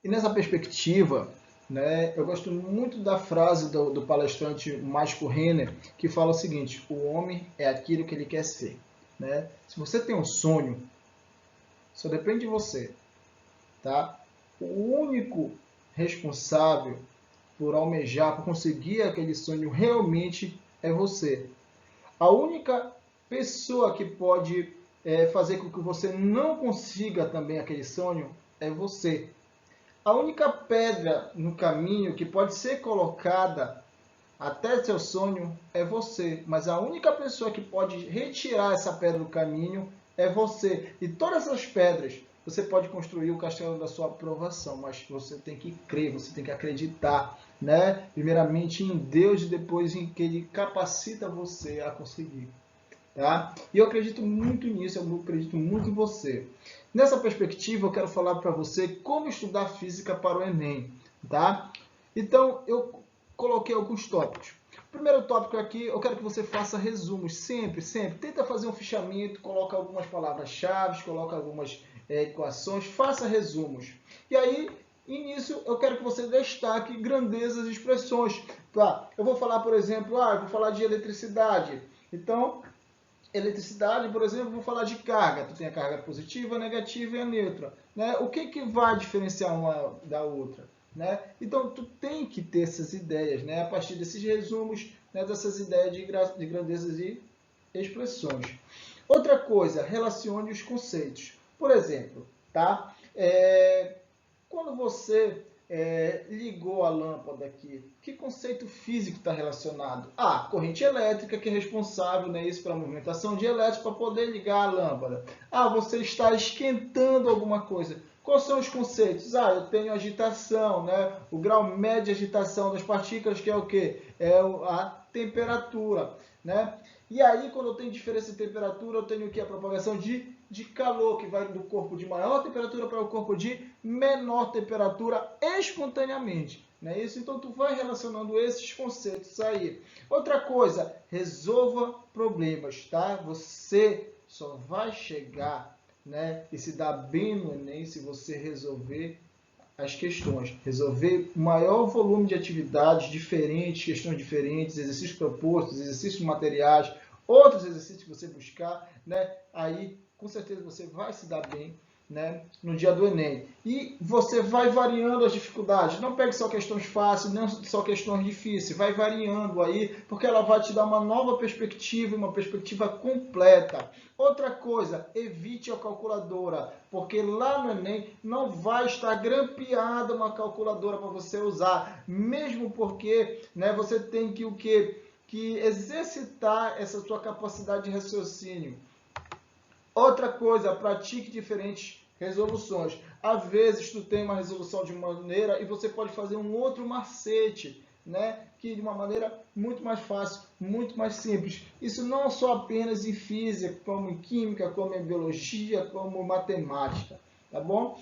E nessa perspectiva, né, eu gosto muito da frase do palestrante Mágico Renner, que fala o seguinte: o homem é aquilo que ele quer ser. Né? Se você tem um sonho, só depende de você. Tá? O único responsável por almejar, por conseguir aquele sonho realmente é você. A única pessoa que pode fazer com que você não consiga também aquele sonho é você. A única pedra no caminho que pode ser colocada até seu sonho é você, mas a única pessoa que pode retirar essa pedra do caminho é você. E todas essas pedras, você pode construir o castelo da sua aprovação, mas você tem que crer, você tem que acreditar, né? Primeiramente em Deus e depois em que Ele capacita você a conseguir. Tá? E eu acredito muito nisso, eu acredito muito em você. Nessa perspectiva, eu quero falar para você como estudar física para o Enem. Tá? Então, eu coloquei alguns tópicos. O primeiro tópico aqui, eu quero que você faça resumos, sempre, sempre. Tenta fazer um fichamento, coloca algumas palavras-chave, coloca algumas equações, faça resumos. E aí, início, eu quero que você destaque grandezas e expressões. Tá? Eu vou falar, por exemplo, eu vou falar de eletricidade. Então, eletricidade, por exemplo, vou falar de carga. Tu tem a carga positiva, a negativa e a neutra. Né? O que vai diferenciar uma da outra? Né? Então, tu tem que ter essas ideias, né? A partir desses resumos, né? Dessas ideias de grandezas e expressões. Outra coisa, relacione os conceitos. Por exemplo, tá? Quando você ligou a lâmpada aqui, que conceito físico está relacionado? Corrente elétrica, que é responsável, né, isso, pela movimentação de elétrons para poder ligar a lâmpada. Você está esquentando alguma coisa. Quais são os conceitos? Eu tenho agitação, né? O grau médio de agitação das partículas, que é o quê? É a temperatura, né? E aí, quando eu tenho diferença de temperatura, eu tenho o quê? A propagação de calor, que vai do corpo de maior temperatura para o corpo de menor temperatura espontaneamente. Não é isso? Então, tu vai relacionando esses conceitos aí. Outra coisa, resolva problemas, tá? Você só vai chegar, né, e se dar bem no Enem se você resolver as questões, resolver o maior volume de atividades diferentes, questões diferentes, exercícios propostos, exercícios materiais, outros exercícios que você buscar, né? Aí, com certeza, você vai se dar bem, né, no dia do Enem. E você vai variando as dificuldades. Não pegue só questões fáceis, não só questões difíceis. Vai variando aí, porque ela vai te dar uma nova perspectiva, uma perspectiva completa. Outra coisa, evite a calculadora, porque lá no Enem não vai estar grampeada uma calculadora para você usar, mesmo porque, né, você tem que o quê? Que exercitar essa sua capacidade de raciocínio. Outra coisa, pratique diferentes resoluções. Às vezes tu tem uma resolução de uma maneira e você pode fazer um outro macete, né? Que de uma maneira muito mais fácil, muito mais simples. Isso não só apenas em física, como em química, como em biologia, como em matemática, tá bom?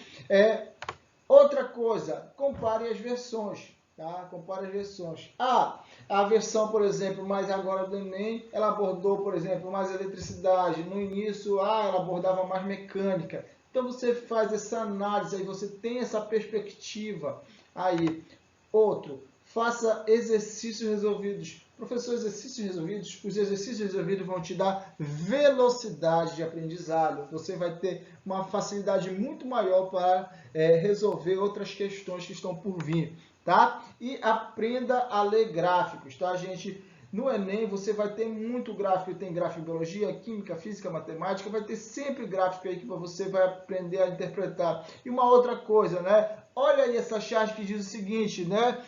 Outra coisa, compare as versões. Tá? Compare as versões. A versão, por exemplo, mais agora do Enem, ela abordou, por exemplo, mais eletricidade. No início, ela abordava mais mecânica. Então você faz essa análise, aí você tem essa perspectiva aí. Outro, faça exercícios resolvidos. Professor, exercícios resolvidos, os exercícios resolvidos vão te dar velocidade de aprendizado. Você vai ter uma facilidade muito maior para resolver outras questões que estão por vir, tá? E aprenda a ler gráficos, tá, gente? No Enem você vai ter muito gráfico, tem gráfico em biologia, química, física, matemática, vai ter sempre gráfico aí que você vai aprender a interpretar. E uma outra coisa, né? Olha aí essa charge que diz o seguinte, né?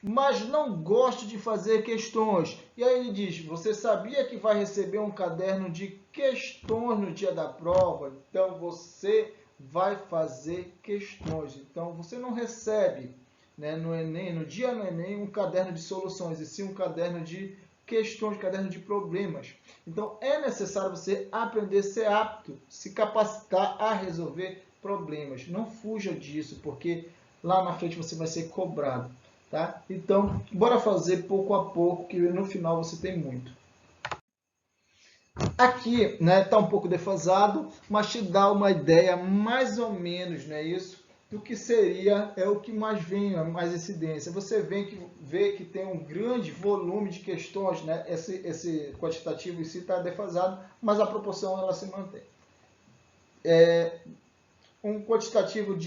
Mas não gosto de fazer questões. E aí ele diz, você sabia que vai receber um caderno de questões no dia da prova? Então você vai fazer questões. Então você não recebe, né, no Enem, no dia do Enem, um caderno de soluções, e sim um caderno de questões, caderno de problemas. Então é necessário você aprender a ser apto, se capacitar a resolver problemas. Não fuja disso, porque lá na frente você vai ser cobrado. Tá? Então, bora fazer pouco a pouco, que no final você tem muito. Aqui, né, tá um pouco defasado, mas te dá uma ideia mais ou menos, né, isso, do que seria, é o que mais vem, mais incidência. Você vê que tem um grande volume de questões, né, esse quantitativo em si está defasado, mas a proporção ela se mantém. Um quantitativo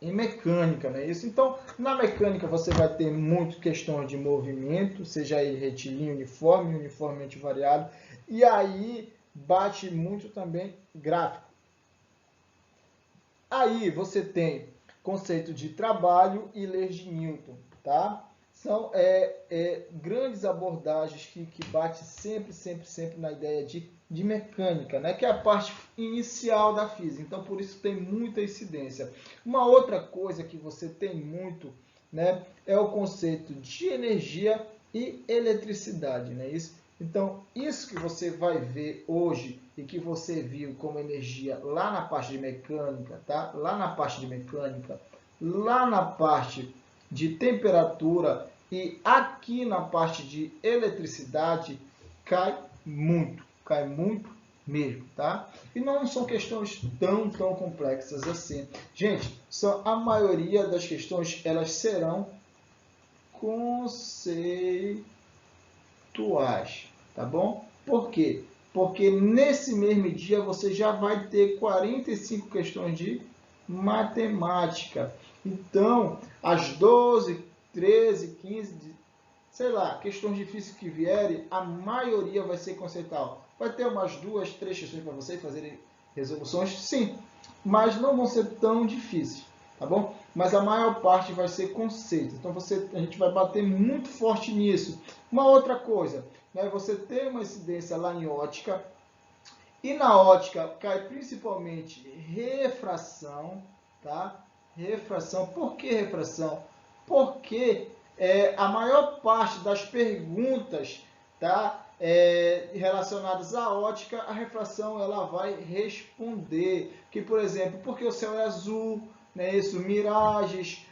em mecânica, né? Isso. Então, na mecânica você vai ter muito questões de movimento, seja ele retilíneo, uniforme, uniformemente variado, e aí bate muito também gráfico. Aí você tem conceito de trabalho e leis de Newton, tá? São grandes abordagens que bate sempre na ideia de mecânica, né? Que é a parte inicial da física. Então, por isso tem muita incidência. Uma outra coisa que você tem muito, né, é o conceito de energia e eletricidade, né? Então, isso que você vai ver hoje e que você viu como energia lá na parte de mecânica, tá? Lá na parte de mecânica, lá na parte de temperatura e aqui na parte de eletricidade cai muito mesmo, tá? E não são questões tão complexas assim. Gente, a maioria das questões elas serão conceituais, tá bom? Por quê? Porque nesse mesmo dia você já vai ter 45 questões de matemática. Então, as 12, 13, 15, sei lá, questões difíceis que vierem, a maioria vai ser conceitual. Vai ter umas 2, 3 questões para vocês fazerem resoluções? Sim, mas não vão ser tão difíceis, tá bom? Mas a maior parte vai ser conceito. Então a gente vai bater muito forte nisso. Uma outra coisa, né, você tem uma incidência lá em ótica, e na ótica cai principalmente refração, tá? Refração. Por que refração? Porque a maior parte das perguntas, tá, relacionadas à ótica, a refração ela vai responder. Que, por exemplo, porque o céu é azul, né, isso, miragens,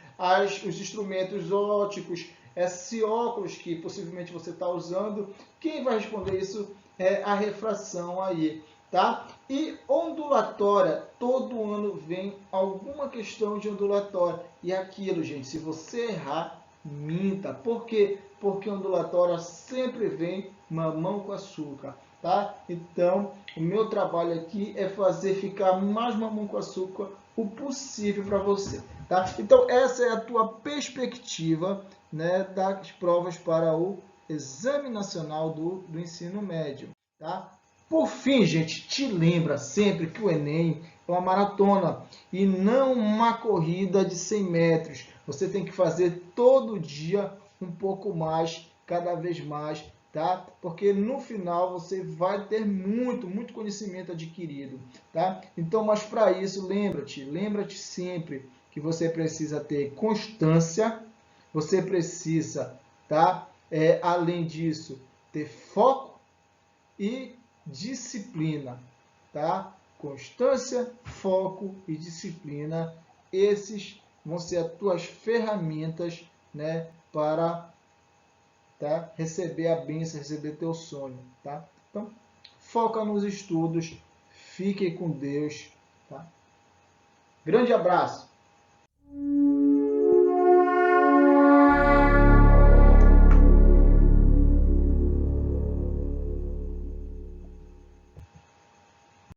os instrumentos ópticos, esse óculos que possivelmente você está usando, quem vai responder isso é a refração aí. Tá? E ondulatória, todo ano vem alguma questão de ondulatória. E aquilo, gente, se você errar, minta. Por quê? Porque ondulatória sempre vem mamão com açúcar. Tá? Então, o meu trabalho aqui é fazer ficar mais mamão com açúcar o possível para você. Tá? Então, essa é a tua perspectiva, né, das provas para o Exame Nacional do Ensino Médio. Tá? Por fim, gente, te lembra sempre que o Enem é uma maratona e não uma corrida de 100 metros. Você tem que fazer todo dia um pouco mais, cada vez mais, tá? Porque no final você vai ter muito conhecimento adquirido, tá? Então, mas para isso, lembra-te sempre que você precisa ter constância, você precisa, tá? Além disso, ter foco e disciplina, tá? Constância, foco e disciplina, esses vão ser as tuas ferramentas, né, para, tá, receber a bênção, receber teu sonho, tá? Então, foca nos estudos, fique com Deus, tá? Grande abraço!